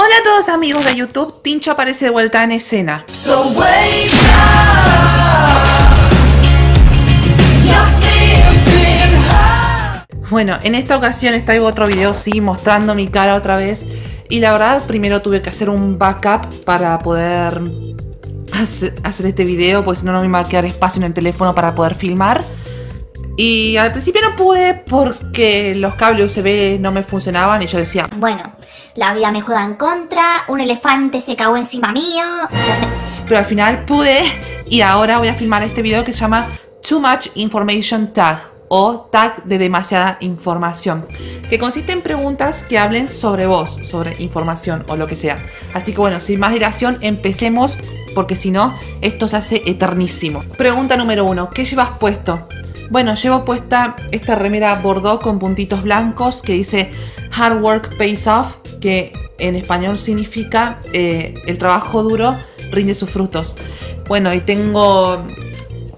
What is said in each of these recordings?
Hola a todos amigos de YouTube, Tincho aparece de vuelta en escena. Bueno, en esta ocasión traigo otro video, sí, mostrando mi cara otra vez. Y la verdad, primero tuve que hacer un backup para poder hacer este video, porque si no, no me iba a quedar espacio en el teléfono para poder filmar. Y al principio no pude porque los cables USB no me funcionaban y yo decía, bueno, la vida me juega en contra, un elefante se cagó encima mío, no sé. Pero al final pude y ahora voy a filmar este video que se llama Too Much Information Tag o tag de demasiada información, que consiste en preguntas que hablen sobre vos, sobre información o lo que sea. Así que bueno, sin más dilación, empecemos porque si no, esto se hace eternísimo. Pregunta número 1, ¿qué llevas puesto? Bueno, llevo puesta esta remera bordó con puntitos blancos que dice Hard work pays off, que en español significa el trabajo duro rinde sus frutos. Bueno, y tengo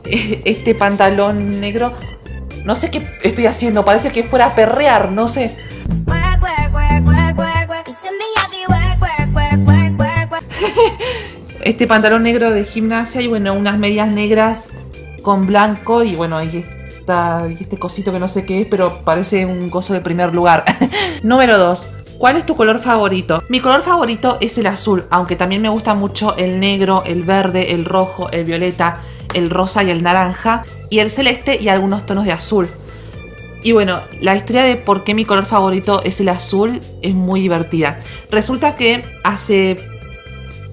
este pantalón negro. No sé qué estoy haciendo, parece que fuera a perrear, no sé. Este pantalón negro de gimnasia y bueno, unas medias negras con blanco y bueno, ahí este cosito que no sé qué es, pero parece un coso de primer lugar. Número 2. ¿Cuál es tu color favorito? Mi color favorito es el azul, aunque también me gusta mucho el negro, el verde, el rojo, el violeta, el rosa y el naranja, y el celeste y algunos tonos de azul. Y bueno, la historia de por qué mi color favorito es el azul es muy divertida. Resulta que hace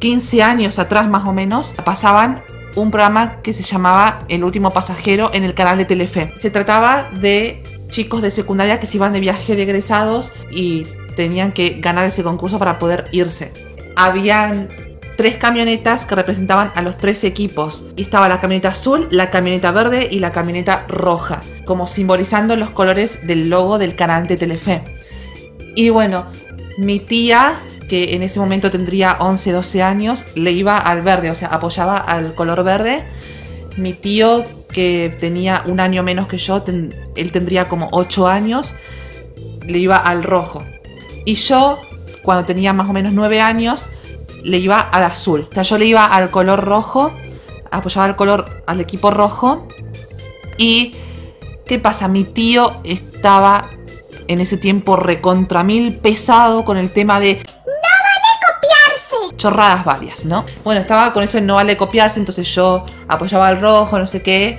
15 años atrás más o menos pasaban un programa que se llamaba El último pasajero en el canal de Telefe. Se trataba de chicos de secundaria que se iban de viaje de egresados y tenían que ganar ese concurso para poder irse. Habían 3 camionetas que representaban a los 3 equipos. Y estaba la camioneta azul, la camioneta verde y la camioneta roja, como simbolizando los colores del logo del canal de Telefe. Y bueno, mi tía, que en ese momento tendría 11, 12 años, le iba al verde, o sea, apoyaba al color verde. Mi tío, que tenía un año menos que yo, él tendría como 8 años, le iba al rojo. Y yo, cuando tenía más o menos 9 años, le iba al azul. O sea, yo le iba al color rojo, apoyaba al equipo rojo. Y, ¿qué pasa? Mi tío estaba en ese tiempo recontra mil pesado con el tema de chorradas varias, ¿no? Bueno, estaba con eso de no vale copiarse, entonces yo apoyaba al rojo, no sé qué,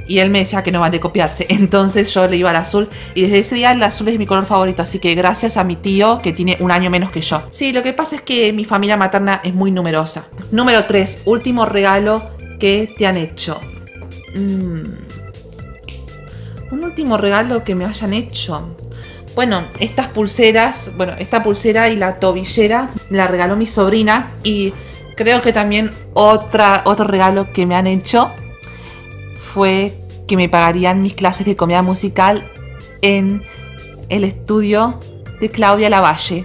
y él me decía que no vale copiarse, entonces yo le iba al azul, y desde ese día el azul es mi color favorito, así que gracias a mi tío, que tiene un año menos que yo. Sí, lo que pasa es que mi familia materna es muy numerosa. Número 3, último regalo que te han hecho. Un último regalo que me hayan hecho. Bueno, estas pulseras, esta pulsera y la tobillera me la regaló mi sobrina. Y creo que también otro regalo que me han hecho fue que me pagarían mis clases de comedia musical en el estudio de Claudia Lavalle.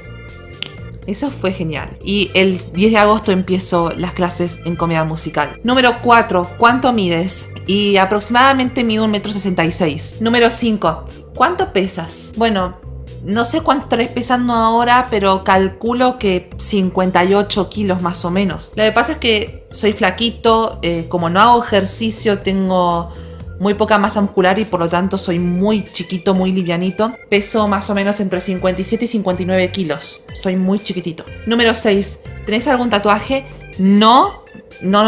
Eso fue genial. Y el 10 de agosto empiezo las clases en comedia musical. Número 4. ¿Cuánto mides? Y aproximadamente mido 1,66 m. Número 5. ¿Cuánto pesas? Bueno, no sé cuánto estaré pesando ahora, pero calculo que 58 kilos más o menos. Lo que pasa es que soy flaquito, como no hago ejercicio, tengo muy poca masa muscular y por lo tanto soy muy chiquito, muy livianito. Peso más o menos entre 57 y 59 kilos. Soy muy chiquitito. Número 6. ¿Tenés algún tatuaje? No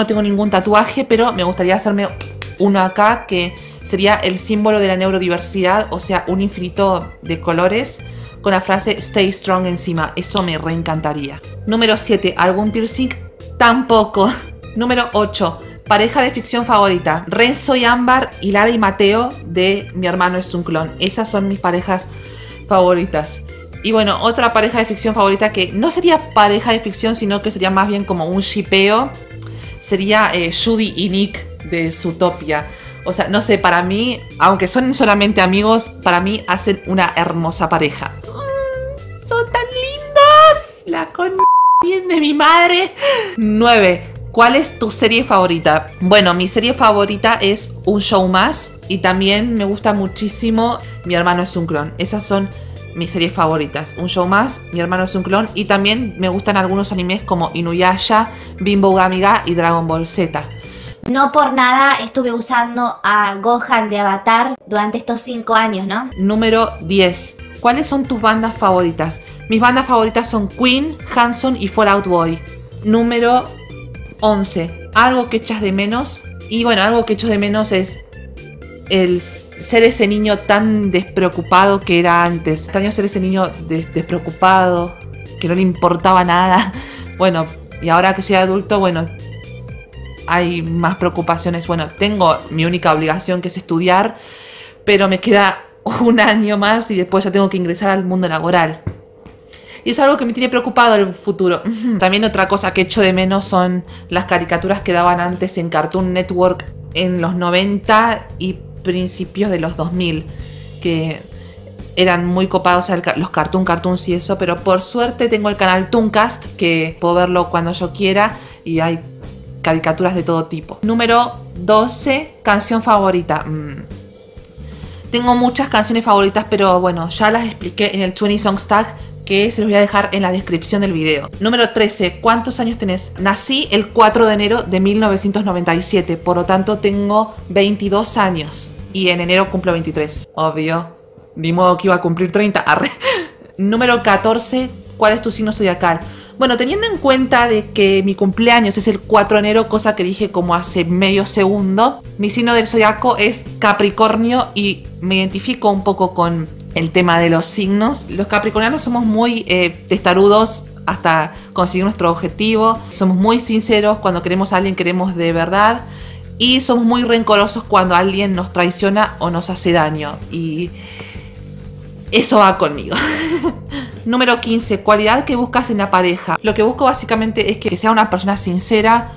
tengo ningún tatuaje, pero me gustaría hacerme uno acá que sería el símbolo de la neurodiversidad, o sea, un infinito de colores con la frase Stay Strong encima. Eso me reencantaría. Número 7. ¿Algún piercing? Tampoco. Número 8. Pareja de ficción favorita. Renzo y Ámbar y Lara y Mateo de Mi hermano es un clon. Esas son mis parejas favoritas. Y bueno, otra pareja de ficción favorita que no sería pareja de ficción, sino que sería más bien como un shipeo, sería Judy y Nick de Zootopia. O sea, no sé, para mí, aunque son solamente amigos, para mí hacen una hermosa pareja. ¡Son tan lindos! La con bien de mi madre. 9. ¿Cuál es tu serie favorita? Bueno, mi serie favorita es Un Show Más y también me gusta muchísimo Mi hermano es un clon. Esas son mis series favoritas. Un show más, Mi hermano es un clon. Y también me gustan algunos animes como Inuyasha, Bimbo Gamiga y Dragon Ball Z. No por nada estuve usando a Gohan de Avatar durante estos 5 años, ¿no? Número 10. ¿Cuáles son tus bandas favoritas? Mis bandas favoritas son Queen, Hanson y Fall Out Boy. Número 11. Algo que echas de menos. Y bueno, algo que echo de menos es el ser ese niño tan despreocupado que era antes. Extraño ser ese niño despreocupado, que no le importaba nada. Bueno, y ahora que soy adulto, bueno, hay más preocupaciones. Bueno, tengo mi única obligación, que es estudiar, pero me queda un año más y después ya tengo que ingresar al mundo laboral. Y eso es algo que me tiene preocupado el futuro. También otra cosa que echo de menos son las caricaturas que daban antes en Cartoon Network en los 90 y principios de los 2000, que eran muy copados, los cartoons y eso, pero por suerte tengo el canal Tooncast, que puedo verlo cuando yo quiera y hay caricaturas de todo tipo. Número 12, canción favorita. Tengo muchas canciones favoritas, pero bueno, ya las expliqué en el 20 Songs Tag, que se los voy a dejar en la descripción del video. Número 13, ¿cuántos años tenés? Nací el 4 de enero de 1997, por lo tanto tengo 22 años. Y en enero cumplo 23, obvio. Ni modo que iba a cumplir 30. Arre. Número 14, ¿cuál es tu signo zodiacal? Bueno, teniendo en cuenta de que mi cumpleaños es el 4 de enero, cosa que dije como hace medio segundo, mi signo del zodiaco es Capricornio y me identifico un poco con el tema de los signos. Los capricornianos somos muy testarudos hasta conseguir nuestro objetivo. Somos muy sinceros cuando queremos a alguien, queremos de verdad. Y somos muy rencorosos cuando alguien nos traiciona o nos hace daño. Y eso va conmigo. Número 15. Cualidad que buscas en la pareja. Lo que busco básicamente es que sea una persona sincera,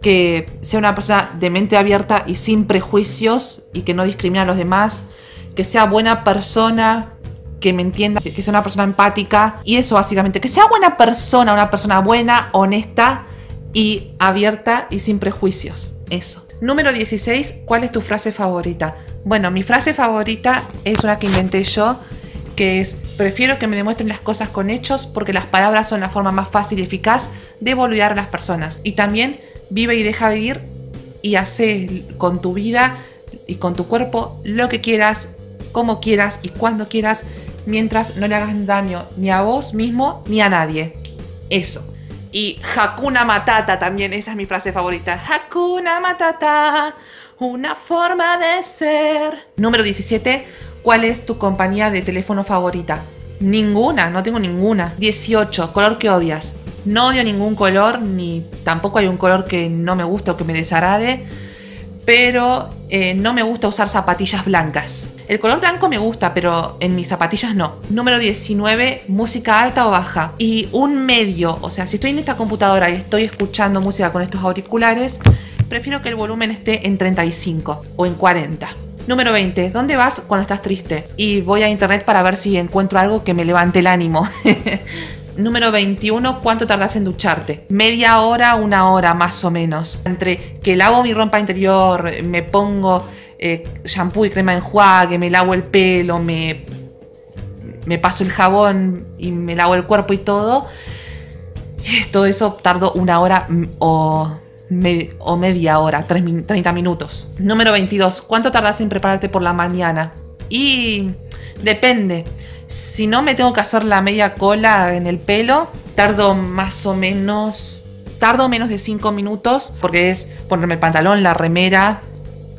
que sea una persona de mente abierta y sin prejuicios y que no discrimine a los demás, que sea buena persona, que me entienda, que sea una persona empática. Y eso básicamente, que sea buena persona, una persona buena, honesta y abierta y sin prejuicios. Eso. Número 16. ¿Cuál es tu frase favorita? Bueno, mi frase favorita es una que inventé yo, que es: prefiero que me demuestren las cosas con hechos, porque las palabras son la forma más fácil y eficaz de evolucionar a las personas. Y también vive y deja vivir y hace con tu vida y con tu cuerpo lo que quieras, como quieras y cuando quieras, mientras no le hagas daño ni a vos mismo ni a nadie. Eso. Y Hakuna Matata también, esa es mi frase favorita. Hakuna Matata, una forma de ser. Número 17. ¿Cuál es tu compañía de teléfono favorita? Ninguna, no tengo ninguna. 18. ¿Color que odias? No odio ningún color, ni tampoco hay un color que no me guste o que me desagrade. Pero no me gusta usar zapatillas blancas. El color blanco me gusta, pero en mis zapatillas no. Número 19, música alta o baja. Y un medio, o sea, si estoy en esta computadora y estoy escuchando música con estos auriculares, prefiero que el volumen esté en 35 o en 40. Número 20, ¿dónde vas cuando estás triste? Y voy a internet para ver si encuentro algo que me levante el ánimo. Número 21, ¿cuánto tardás en ducharte? Media hora, una hora más o menos. Entre que lavo mi ropa interior, me pongo shampoo y crema de enjuague, me lavo el pelo, me paso el jabón y me lavo el cuerpo y todo. Todo eso tardo una hora o media hora, 30 minutos. Número 22, ¿cuánto tardás en prepararte por la mañana? Y depende. Si no me tengo que hacer la media cola en el pelo, tardo menos de 5 minutos, porque es ponerme el pantalón, la remera,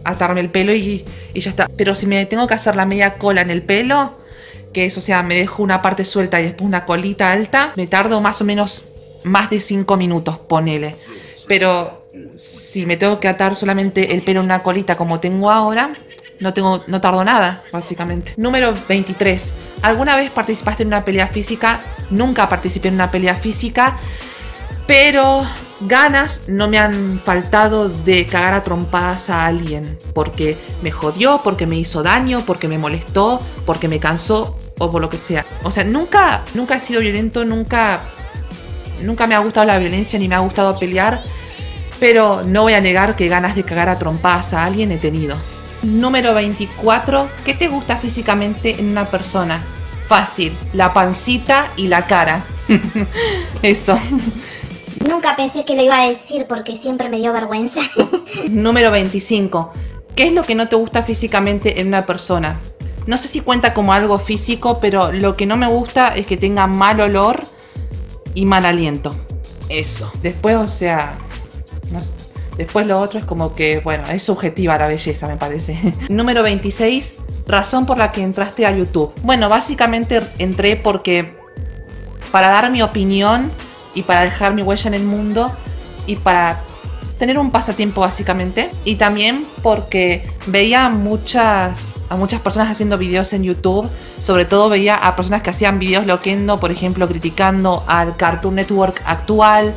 atarme el pelo y ya está. Pero si me tengo que hacer la media cola en el pelo, que eso, o sea, me dejo una parte suelta y después una colita alta, me tardo más o menos más de 5 minutos, ponele. Pero si me tengo que atar solamente el pelo en una colita como tengo ahora, no tardo nada, básicamente. Número 23. ¿Alguna vez participaste en una pelea física? Nunca participé en una pelea física, pero ganas no me han faltado de cagar a trompadas a alguien. Porque me jodió, porque me hizo daño, porque me molestó, porque me cansó o por lo que sea. O sea, nunca he sido violento, nunca me ha gustado la violencia ni me ha gustado pelear. Pero no voy a negar que ganas de cagar a trompadas a alguien he tenido. Número 24. ¿Qué te gusta físicamente en una persona? Fácil, la pancita y la cara. Eso. Nunca pensé que lo iba a decir porque siempre me dio vergüenza. Número 25. ¿Qué es lo que no te gusta físicamente en una persona? No sé si cuenta como algo físico, pero lo que no me gusta es que tenga mal olor y mal aliento. Eso. Después, o sea, no sé. Después lo otro es como que, bueno, es subjetiva la belleza, me parece. Número 26. Razón por la que entraste a YouTube. Bueno, básicamente entré porque para dar mi opinión y para dejar mi huella en el mundo y para tener un pasatiempo básicamente. Y también porque veía a muchas personas haciendo videos en YouTube. Sobre todo veía a personas que hacían videos loquendo, por ejemplo, criticando al Cartoon Network actual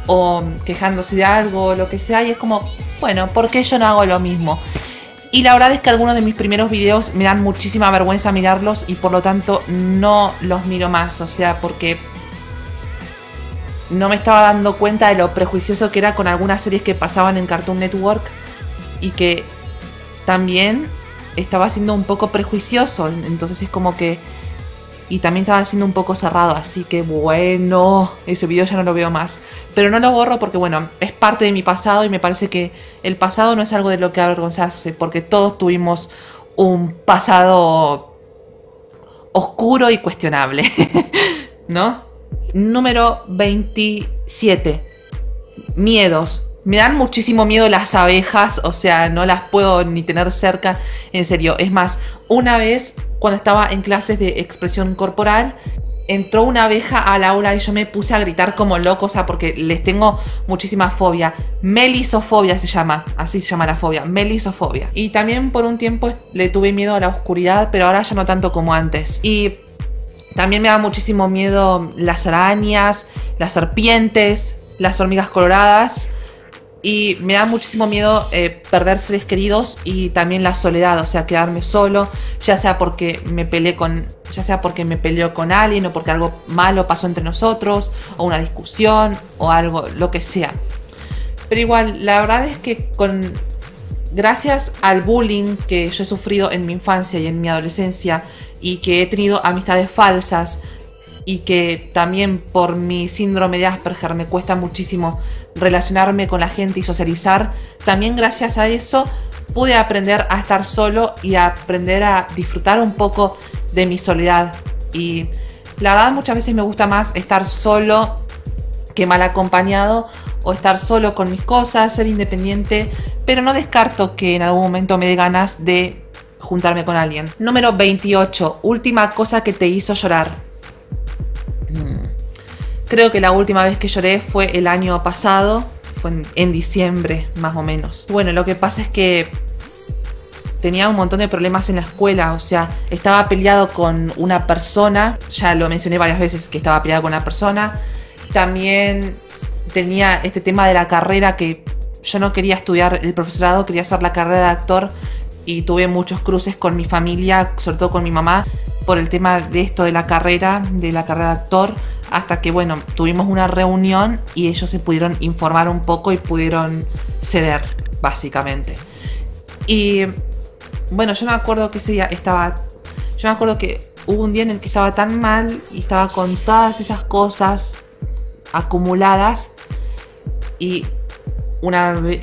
o quejándose de algo o lo que sea. Y es como, bueno, ¿por qué yo no hago lo mismo? Y la verdad es que algunos de mis primeros videos me dan muchísima vergüenza mirarlos y por lo tanto no los miro más. O sea, porque no me estaba dando cuenta de lo prejuicioso que era con algunas series que pasaban en Cartoon Network y que también estaba siendo un poco prejuicioso. Entonces es como que... Y también estaba siendo un poco cerrado, así que bueno, ese video ya no lo veo más. Pero no lo borro porque bueno, es parte de mi pasado y me parece que el pasado no es algo de lo que avergonzarse, porque todos tuvimos un pasado oscuro y cuestionable, ¿no? Número 27. Miedos. Me dan muchísimo miedo las abejas, o sea, no las puedo ni tener cerca, en serio. Es más, una vez cuando estaba en clases de expresión corporal, entró una abeja al aula y yo me puse a gritar como loco, o sea, porque les tengo muchísima fobia. Melisofobia se llama, así se llama la fobia, melisofobia. Y también por un tiempo le tuve miedo a la oscuridad, pero ahora ya no tanto como antes. Y también me da muchísimo miedo las arañas, las serpientes, las hormigas coloradas. Y me da muchísimo miedo perder seres queridos y también la soledad, o sea, quedarme solo, ya sea porque me peleé con alguien o porque algo malo pasó entre nosotros, o una discusión, o algo, lo que sea. Pero igual, la verdad es que gracias al bullying que yo he sufrido en mi infancia y en mi adolescencia, y que he tenido amistades falsas, y que también por mi síndrome de Asperger me cuesta muchísimo relacionarme con la gente y socializar, también gracias a eso pude aprender a estar solo y a aprender a disfrutar un poco de mi soledad. Y la verdad muchas veces me gusta más estar solo que mal acompañado, o estar solo con mis cosas, ser independiente, pero no descarto que en algún momento me dé ganas de juntarme con alguien. Número 28. Última cosa que te hizo llorar. Creo que la última vez que lloré fue el año pasado, fue en diciembre más o menos. Bueno, lo que pasa es que tenía un montón de problemas en la escuela, o sea, estaba peleado con una persona, ya lo mencioné varias veces que estaba peleado con una persona. También tenía este tema de la carrera, que yo no quería estudiar el profesorado, quería hacer la carrera de actor, y tuve muchos cruces con mi familia, sobre todo con mi mamá, por el tema de esto de la carrera de actor, hasta que bueno, tuvimos una reunión y ellos se pudieron informar un poco y pudieron ceder, básicamente. Y bueno, yo me acuerdo que ese día yo me acuerdo que hubo un día en el que estaba tan mal y estaba con todas esas cosas acumuladas, y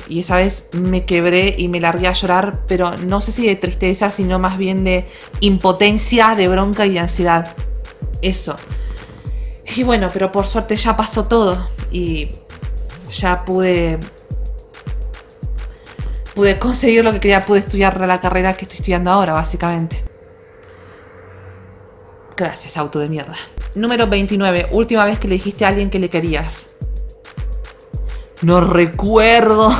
esa vez me quebré y me largué a llorar, pero no sé si de tristeza, sino más bien de impotencia, de bronca y de ansiedad. Eso. Y bueno, pero por suerte ya pasó todo y ya pude conseguir lo que quería, pude estudiar la carrera que estoy estudiando ahora, básicamente. Gracias, auto de mierda. Número 29. Última vez que le dijiste a alguien que le querías. No recuerdo.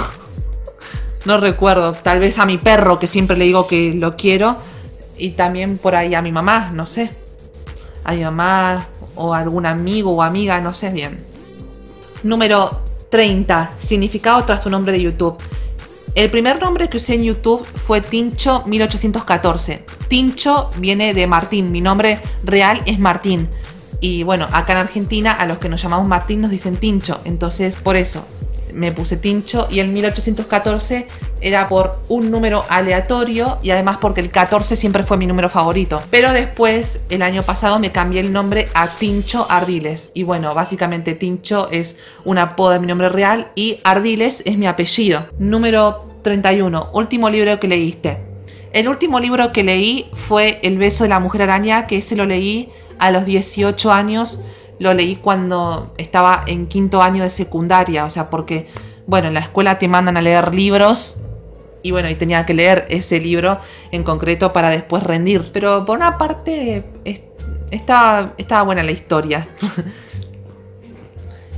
No recuerdo. Tal vez a mi perro, que siempre le digo que lo quiero. Y también por ahí a mi mamá, no sé. A mi mamá o a algún amigo o amiga, no sé bien. Número 30. Significado tras tu nombre de YouTube. El primer nombre que usé en YouTube fue Tincho1814. Tincho viene de Martín. Mi nombre real es Martín. Y bueno, acá en Argentina a los que nos llamamos Martín nos dicen Tincho. Entonces por eso me puse Tincho, y el 1814 era por un número aleatorio y además porque el 14 siempre fue mi número favorito. Pero después, el año pasado, me cambié el nombre a Tincho Ardiles. Y bueno, básicamente Tincho es un apodo de mi nombre real y Ardiles es mi apellido. Número 31. Último libro que leíste. El último libro que leí fue El beso de la mujer araña, que ese lo leí a los 18 años. Lo leí cuando estaba en 5º año de secundaria. O sea, porque, bueno, en la escuela te mandan a leer libros. Y bueno, y tenía que leer ese libro en concreto para después rendir. Pero por una parte estaba buena la historia.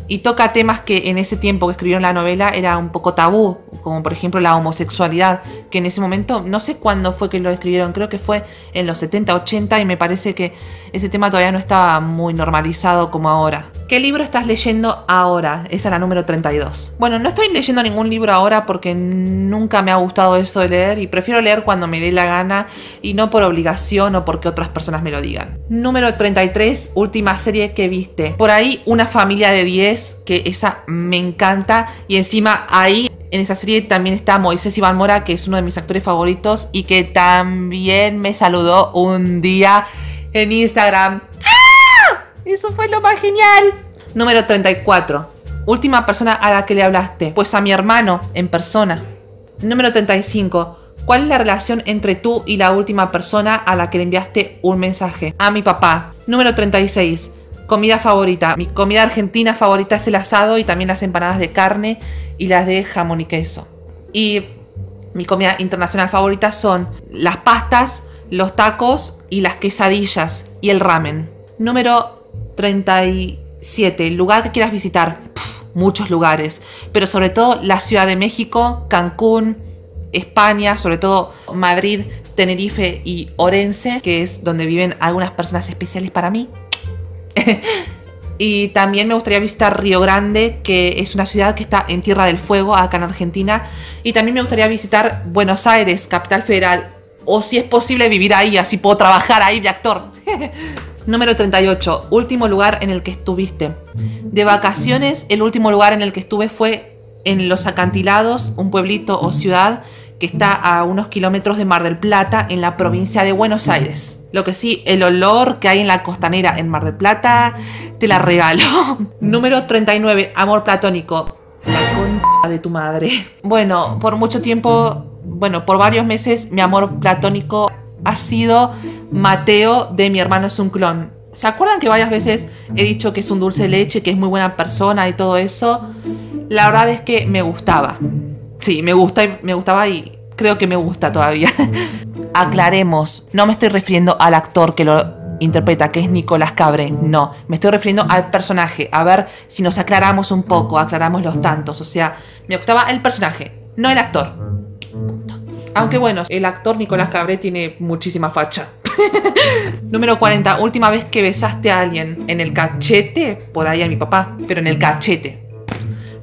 Y toca temas que en ese tiempo que escribieron la novela era un poco tabú, como por ejemplo la homosexualidad, que en ese momento, no sé cuándo fue que lo escribieron, creo que fue en los 70, 80 y me parece que ese tema todavía no estaba muy normalizado como ahora. ¿Qué libro estás leyendo ahora? Esa es la número 32. Bueno, no estoy leyendo ningún libro ahora porque nunca me ha gustado eso de leer y prefiero leer cuando me dé la gana y no por obligación o porque otras personas me lo digan. Número 33, última serie que viste. Por ahí Una familia de 10, que esa me encanta y encima ahí en esa serie también está Moisés Iván Mora, que es uno de mis actores favoritos y que también me saludó un día en Instagram. Eso fue lo más genial. Número 34. Última persona a la que le hablaste. Pues a mi hermano, en persona. Número 35. ¿Cuál es la relación entre tú y la última persona a la que le enviaste un mensaje? A mi papá. Número 36. Comida favorita. Mi comida argentina favorita es el asado y también las empanadas de carne y las de jamón y queso. Y mi comida internacional favorita son las pastas, los tacos y las quesadillas y el ramen. Número 37. Lugar que quieras visitar. Muchos lugares, pero sobre todo la Ciudad de México, Cancún, España, sobre todo Madrid, Tenerife y Orense, que es donde viven algunas personas especiales para mí. Y también me gustaría visitar Río Grande, que es una ciudad que está en Tierra del Fuego, acá en Argentina. Y también me gustaría visitar Buenos Aires, capital federal, o si es posible vivir ahí, así puedo trabajar ahí de actor. Número 38. Último lugar en el que estuviste. De vacaciones, el último lugar en el que estuve fue en Los Acantilados, un pueblito o ciudad que está a unos kilómetros de Mar del Plata, en la provincia de Buenos Aires. Lo que sí, el olor que hay en la costanera en Mar del Plata, te la regalo. Número 39. Amor platónico. La concha de tu madre. Bueno, por mucho tiempo, por varios meses, mi amor platónico ha sido Mateo, de Mi hermano es un clon. ¿Se acuerdan que varias veces he dicho que es un dulce de leche, que es muy buena persona y todo eso? La verdad es que me gustaba. Sí, me gustaba y creo que me gusta todavía. Aclaremos, no me estoy refiriendo al actor que lo interpreta, que es Nicolás Cabré. No, me estoy refiriendo al personaje. A ver si nos aclaramos un poco, aclaramos los tantos. O sea, me gustaba el personaje, no el actor. Aunque bueno, el actor Nicolás Cabré tiene muchísima facha. Número 40. Última vez que besaste a alguien. En el cachete, por ahí a mi papá, pero en el cachete.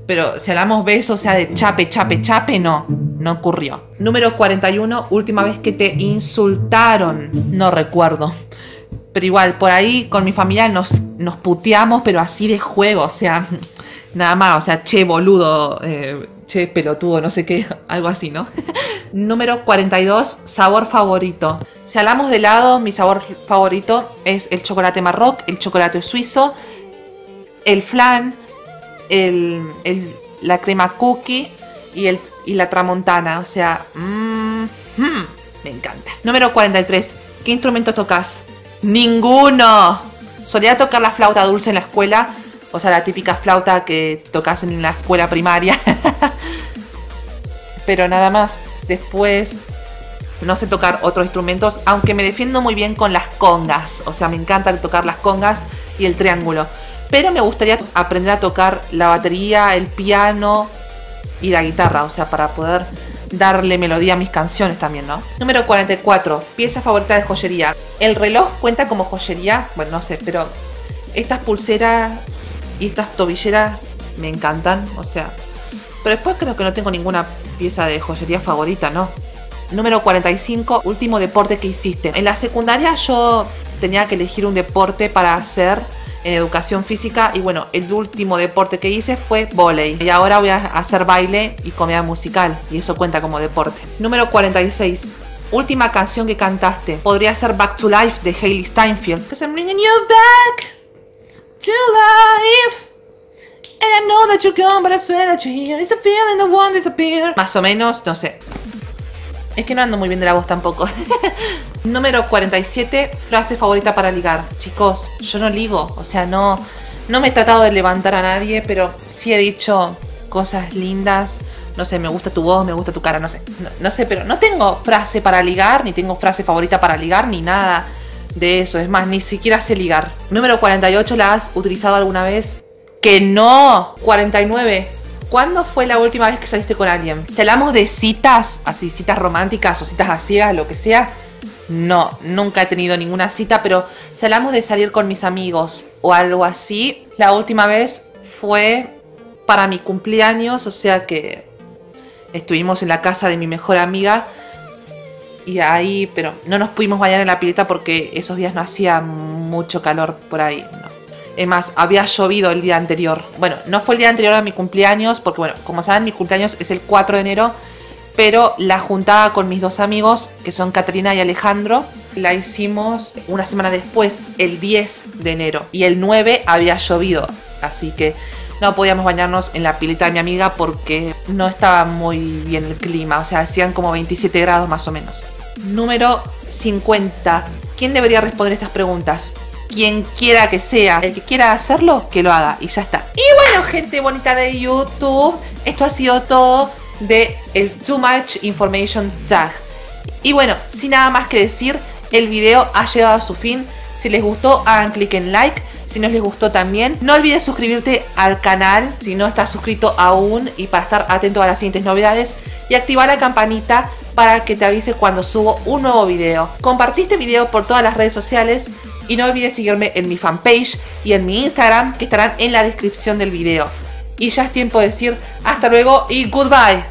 Pero si hablamos besos, o sea, de chape, no ocurrió. Número 41. Última vez que te insultaron. No recuerdo. Pero igual, por ahí con mi familia nos puteamos, pero así de juego, o sea, nada más, o sea, che boludo, che pelotudo, no sé qué, algo así, ¿no? Número 42, sabor favorito. Si hablamos de helado, mi sabor favorito es el chocolate Marroc, el chocolate suizo, el flan, la crema cookie y la tramontana, o sea, me encanta. Número 43, ¿qué instrumento tocas? ¡Ninguno! Solía tocar la flauta dulce en la escuela, o sea, la típica flauta que tocas en la escuela primaria. Pero nada más. Después no sé tocar otros instrumentos, aunque me defiendo muy bien con las congas. O sea, me encanta tocar las congas y el triángulo. Pero me gustaría aprender a tocar la batería, el piano y la guitarra, o sea, para poder darle melodía a mis canciones también, ¿no? Número 44. Pieza favorita de joyería. ¿El reloj cuenta como joyería? Bueno, no sé, pero estas pulseras y estas tobilleras me encantan, o sea. Pero después creo que no tengo ninguna pieza de joyería favorita, ¿no? Número 45. Último deporte que hiciste. En la secundaria yo tenía que elegir un deporte para hacer en educación física. Y bueno, el último deporte que hice fue vóley. Y ahora voy a hacer baile y comedia musical. Y eso cuenta como deporte. Número 46. Última canción que cantaste. Podría ser Back to Life de Hailey Steinfeld. 'Cause I'm bringing you back to life. And I know that you're gone, but I swear that you're here. It's a feeling that won't disappear. Más o menos, no sé. Es que no ando muy bien de la voz tampoco. Número 47. Frase favorita para ligar. Chicos, yo no ligo. O sea, no me he tratado de levantar a nadie, pero sí he dicho cosas lindas. No sé, me gusta tu voz, me gusta tu cara, no sé. No sé, pero no tengo frase para ligar, ni tengo frase favorita para ligar, ni nada de eso. Es más, ni siquiera sé ligar. Número 48. ¿La has utilizado alguna vez? ¡Que no! 49. ¿Cuándo fue la última vez que saliste con alguien? Si hablamos de citas, así citas románticas o citas a ciegas, lo que sea, no, nunca he tenido ninguna cita, pero si hablamos de salir con mis amigos o algo así, la última vez fue para mi cumpleaños, o sea que estuvimos en la casa de mi mejor amiga y ahí, pero no nos pudimos bañar en la pileta porque esos días no hacía mucho calor por ahí, no. Es más, había llovido el día anterior. Bueno, no fue el día anterior a mi cumpleaños, porque bueno, como saben, mi cumpleaños es el 4 de enero, pero la juntada con mis dos amigos, que son Caterina y Alejandro, la hicimos una semana después, el 10 de enero. Y el 9 había llovido, así que no podíamos bañarnos en la pileta de mi amiga porque no estaba muy bien el clima. O sea, hacían como 27 grados más o menos. Número 50. ¿Quién debería responder estas preguntas? Quien quiera que sea. El que quiera hacerlo, que lo haga. Y ya está. Y bueno, gente bonita de YouTube, esto ha sido todo de el Too Much Information Tag. Y bueno, sin nada más que decir, el video ha llegado a su fin. Si les gustó, hagan clic en like. Si no les gustó también, no olvides suscribirte al canal si no estás suscrito aún, y para estar atento a las siguientes novedades, y activar la campanita para que te avise cuando subo un nuevo video. Compartí este video por todas las redes sociales y no olvides seguirme en mi fanpage y en mi Instagram, que estarán en la descripción del video. Y ya es tiempo de decir hasta luego y goodbye.